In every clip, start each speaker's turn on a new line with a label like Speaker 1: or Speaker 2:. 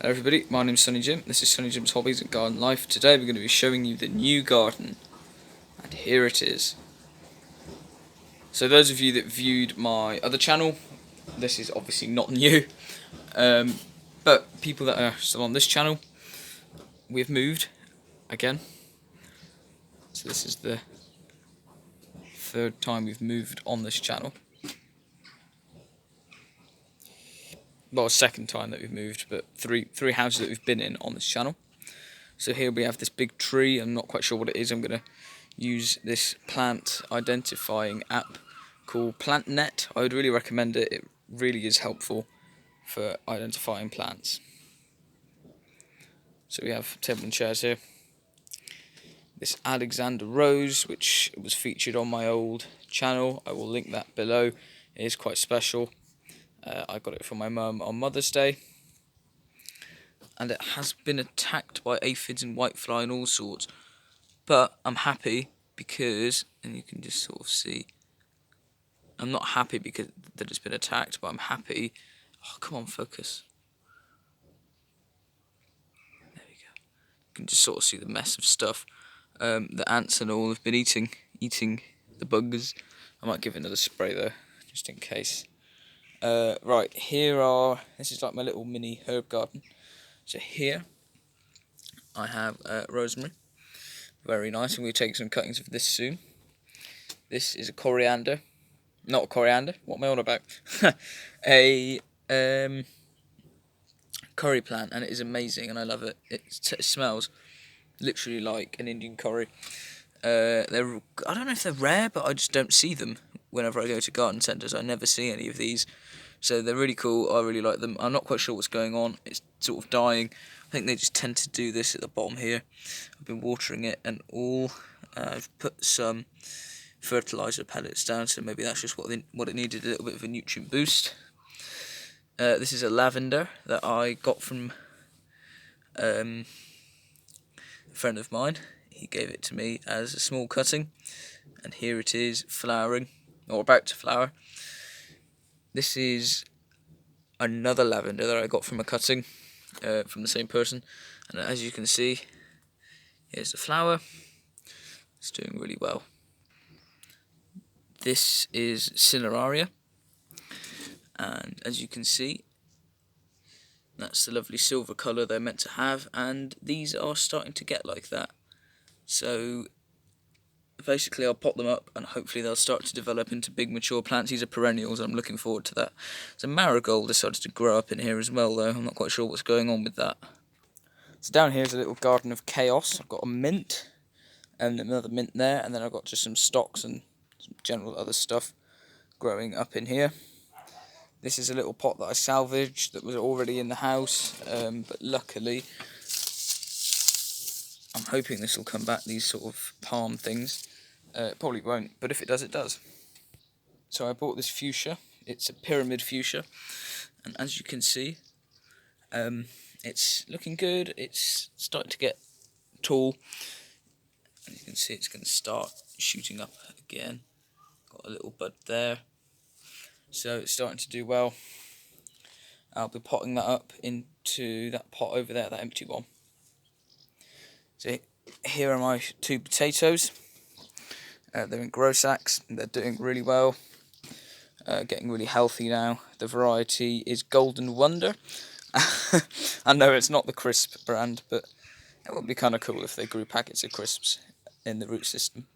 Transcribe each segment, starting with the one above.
Speaker 1: Hello everybody, my name's Sunny Jim. This is Sunny Jim's Hobbies and Garden Life. Today we're going to be showing you the new garden, and here it is. So those of you that viewed my other channel, this is obviously not new, but people that are still on this channel, we've moved again. So this is the third time we've moved on this channel. Well, second time that we've moved, but three houses that we've been in on this channel. So here we have this big tree. I'm not quite sure what it is. I'm going to use this plant identifying app called PlantNet. I would really recommend it. It really is helpful for identifying plants. So we have table and chairs here. This Alexander Rose, which was featured on my old channel. I will link that below. It is quite special. I got it from my mum on Mother's Day. And it has been attacked by aphids and whitefly and all sorts. But I'm happy because, and you can just sort of see, I'm not happy because that it's been attacked, but I'm happy. Oh, come on, focus. There we go. You can just sort of see the mess of stuff. The ants and all have been eating the bugs. I might give it another spray though, just in case. Right, this is like my little mini herb garden. So here I have rosemary, very nice, and we'll take some cuttings of this soon. This is a coriander, not a coriander, what am I on about? a curry plant, and it is amazing and I love it. It smells literally like an Indian curry. I don't know if they're rare, but I just don't see them whenever I go to garden centres. I never see any of these, so they're really cool. I really like them. I'm not quite sure what's going on. It's sort of dying. I think they just tend to do this at the bottom here. I've been watering it and all. I've put some fertilizer pellets down, so maybe that's just what it needed, a little bit of a nutrient boost. This is a lavender that I got from a friend of mine. He gave it to me as a small cutting, and here it is flowering, or about to flower. This is another lavender that I got from a cutting from the same person, and as you can see, here's the flower. It's doing really well. This is Cineraria, and as you can see, that's the lovely silver colour they're meant to have, and these are starting to get like that. So basically I'll pot them up and hopefully they'll start to develop into big mature plants. These are perennials, I'm looking forward to that. So marigold decided to grow up in here as well though. I'm not quite sure what's going on with that. So down here is a little garden of chaos. I've got a mint and another mint there, and then I've got just some stocks and some general other stuff growing up in here. This is a little pot that I salvaged that was already in the house, but luckily I'm hoping this will come back, these sort of palm things. It probably won't, but if it does, it does. So I bought this fuchsia. It's a pyramid fuchsia, and as you can see, it's looking good. It's starting to get tall, and you can see it's going to start shooting up again. Got a little bud there, so it's starting to do well. I'll be potting that up into that pot over there, that empty one. So here are my two potatoes. They're in grow sacks, and they're doing really well. Getting really healthy now. The variety is Golden Wonder. I know it's not the crisp brand, but it would be kind of cool if they grew packets of crisps in the root system.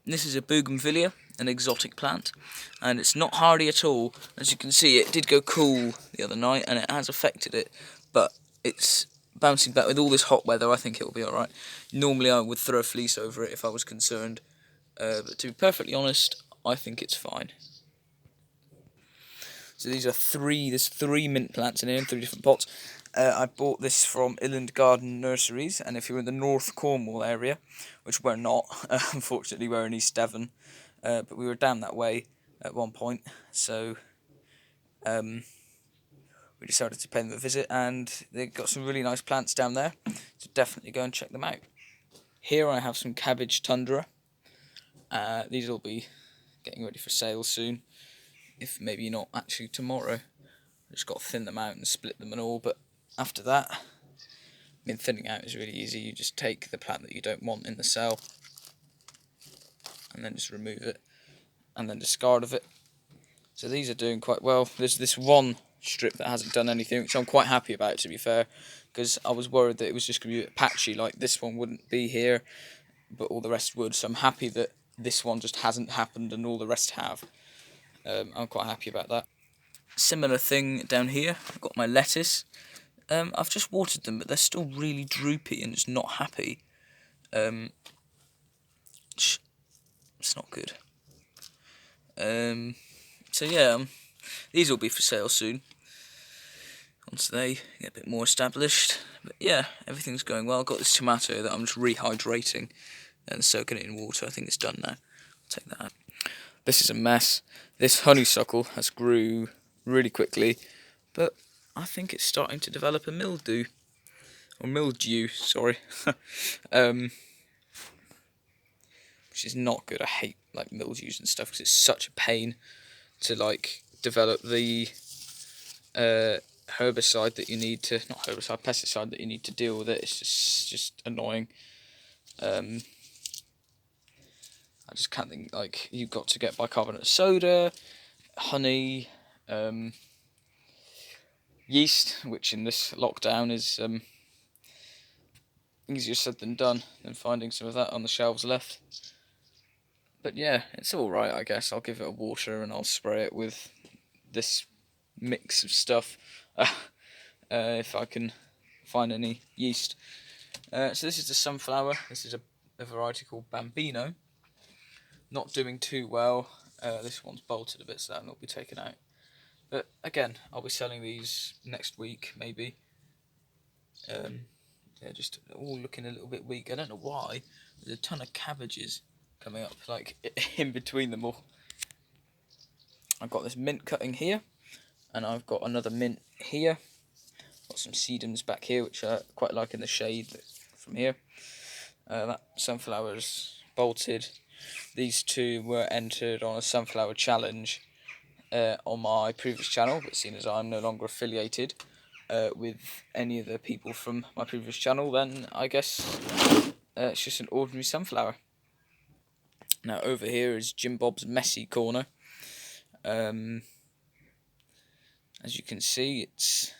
Speaker 1: This is a bougainvillea, an exotic plant, and it's not hardy at all. As you can see, it did go cool the other night, and it has affected it, but it's bouncing back. With all this hot weather, I think it will be alright. Normally I would throw a fleece over it if I was concerned, but to be perfectly honest, I think it's fine. So there's three mint plants in here in 3 different pots. I bought this from Illand Garden Nurseries, and if you're in the North Cornwall area, which we're not, unfortunately we're in East Devon, but we were down that way at one point, so we decided to pay them a visit, and they've got some really nice plants down there, so definitely go and check them out. Here I have some cabbage tundra. These will be getting ready for sale soon, if maybe not actually tomorrow. Just got to thin them out and split them and all, but after that, I mean, thinning out is really easy. You just take the plant that you don't want in the cell and then just remove it and then discard of it. So these are doing quite well. There's this one strip that hasn't done anything, which I'm quite happy about, to be fair, because I was worried that it was just going to be a bit patchy, like this one wouldn't be here, but all the rest would. So I'm happy that this one just hasn't happened and all the rest have. I'm quite happy about that. Similar thing down here, I've got my lettuce. I've just watered them, but they're still really droopy and just not happy. It's not good. So yeah, these will be for sale soon, once they get a bit more established. But yeah, everything's going well. I've got this tomato that I'm just rehydrating and soaking it in water. I think it's done now. I'll take that out. This is a mess. This honeysuckle has grew really quickly, but I think it's starting to develop a mildew. Or mildew, sorry. Which is not good. I hate like mildews and stuff because it's such a pain to like develop the herbicide that you need to, not herbicide, pesticide that you need to deal with it. It's just annoying. I just can't think, like, you've got to get bicarbonate of soda, honey, yeast, which in this lockdown is easier said than done, than finding some of that on the shelves left. But yeah, it's alright, I guess. I'll give it a water and I'll spray it with this mix of stuff if I can find any yeast. So this is the sunflower. This is a variety called Bambino. Not doing too well. This one's bolted a bit, so that'll be taken out. But again, I'll be selling these next week, maybe. They're just all looking a little bit weak. I don't know why. There's a ton of cabbages coming up, like, in between them all. I've got this mint cutting here, and I've got another mint here. Got some sedums back here, which I quite like in the shade from here. That sunflower's bolted. These two were entered on a sunflower challenge on my previous channel, but seeing as I'm no longer affiliated with any of the people from my previous channel, then I guess it's just an ordinary sunflower. Now over here is Jim Bob's messy corner. As you can see, it's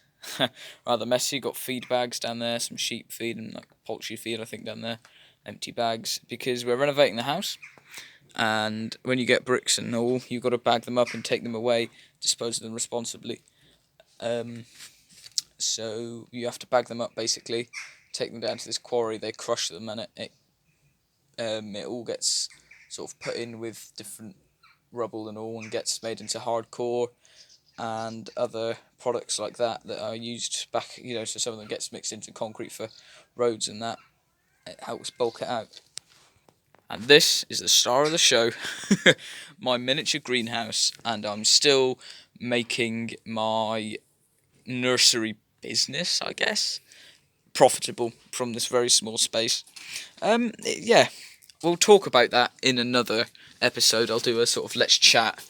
Speaker 1: rather messy. Got feed bags down there, some sheep feed and like poultry feed, I think, down there. Empty bags, because we're renovating the house, and when you get bricks and all, you've got to bag them up and take them away, dispose of them responsibly. So you have to bag them up, basically, take them down to this quarry, they crush them, and it all gets sort of put in with different rubble and all, and gets made into hardcore and other products like that are used back, so some of them gets mixed into concrete for roads and that. It helps bulk it out. And this is the star of the show, my miniature greenhouse, and I'm still making my nursery business, I guess, profitable from this very small space. Yeah, we'll talk about that in another episode. I'll do a sort of let's chat,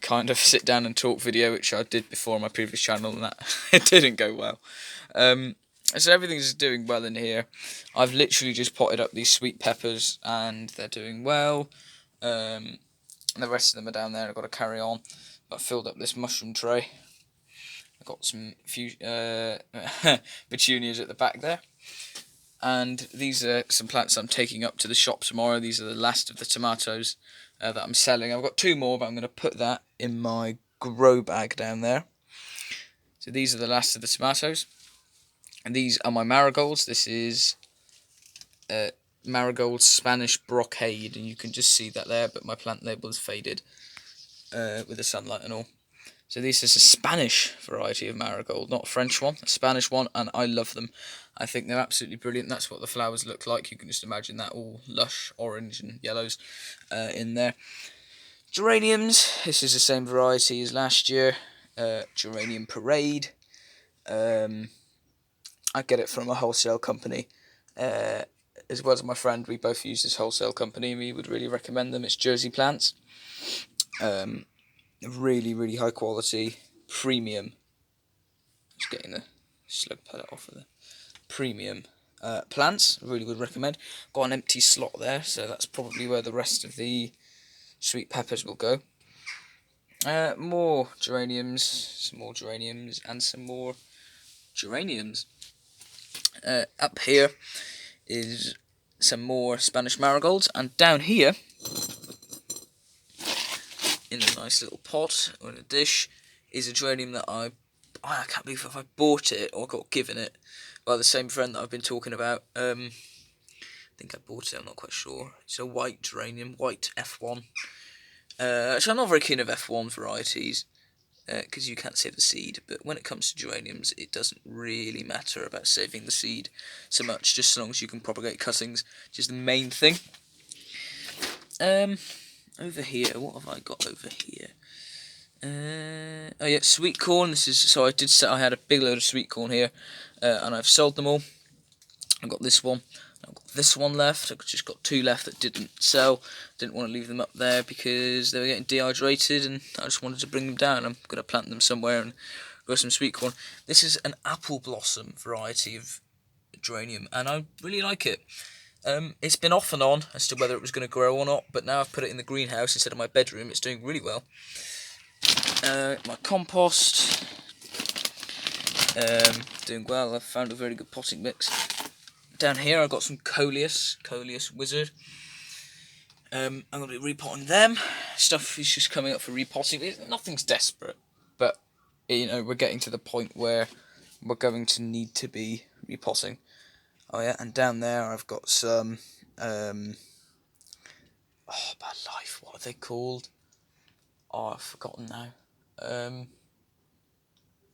Speaker 1: kind of sit down and talk video, which I did before on my previous channel, and that it didn't go well. So everything's doing well in here. I've literally just potted up these sweet peppers, and they're doing well. And the rest of them are down there. I've got to carry on. I've filled up this mushroom tray. I've got some few petunias at the back there. And these are some plants I'm taking up to the shop tomorrow. These are the last of the tomatoes that I'm selling. I've got two more, but I'm going to put that in my grow bag down there. So these are the last of the tomatoes. And these are my marigolds. This is marigold Spanish brocade, and you can just see that there, but my plant label is faded with the sunlight and all. So this is a Spanish variety of marigold, not a French one, a Spanish one, and I love them. I think they're absolutely brilliant. That's what the flowers look like. You can just imagine that, all lush orange and yellows in there. Geraniums, this is the same variety as last year, Geranium Parade. I get it from a wholesale company. As well as my friend, we both use this wholesale company, and we would really recommend them. It's Jersey Plants. Really, really high quality, premium. Just getting the slug pellet off of the premium plants. Really would recommend. Got an empty slot there, so that's probably where the rest of the sweet peppers will go. More geraniums, some more geraniums, and some more geraniums. Up here is some more Spanish marigolds, and down here, in a nice little pot or in a dish, is a geranium that I can't believe if I bought it or got given it by the same friend that I've been talking about. I think I bought it, I'm not quite sure. It's a white geranium, white F1. So I'm not very keen of F1 varieties, because you can't save the seed, but when it comes to geraniums, it doesn't really matter about saving the seed so much, just as long as you can propagate cuttings, which is the main thing. Over here, what have I got over here? Oh yeah, sweet corn. I had a big load of sweet corn here, and I've sold them all. I've got this one. I've got this one left. I've just got 2 left that didn't sell. Didn't want to leave them up there because they were getting dehydrated, and I just wanted to bring them down. I'm going to plant them somewhere and grow some sweet corn. This is an apple blossom variety of geranium, and I really like it. It's been off and on as to whether it was going to grow or not, but now I've put it in the greenhouse instead of my bedroom. It's doing really well. My compost, doing well. I've found a very good potting mix. Down here I've got some Coleus Wizard. I'm going to be repotting them. Stuff is just coming up for repotting. Nothing's desperate, but we're getting to the point where we're going to need to be repotting. Oh yeah, and down there I've got some bad life, what are they called? Oh, I've forgotten now.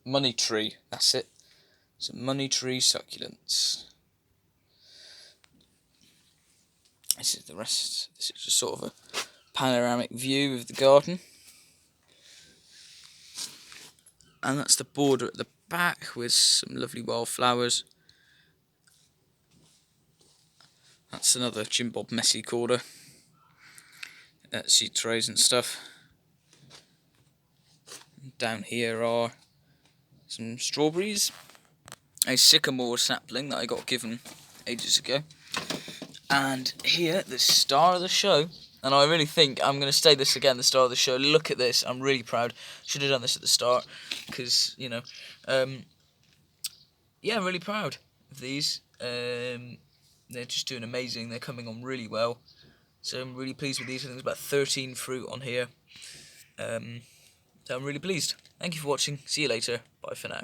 Speaker 1: Money tree, that's it. Some money tree succulents. This is the rest. This is just sort of a panoramic view of the garden. And that's the border at the back with some lovely wildflowers. That's another Jim Bob messy corner. Seed trays and stuff. Down here are some strawberries. A sycamore sapling that I got given ages ago. And here, the star of the show, and I really think I'm going to say this again, the star of the show. Look at this, I'm really proud. Should have done this at the start, because, yeah, I'm really proud of these. They're just doing amazing, they're coming on really well. So I'm really pleased with these. I think there's about 13 fruit on here. So I'm really pleased. Thank you for watching, see you later, bye for now.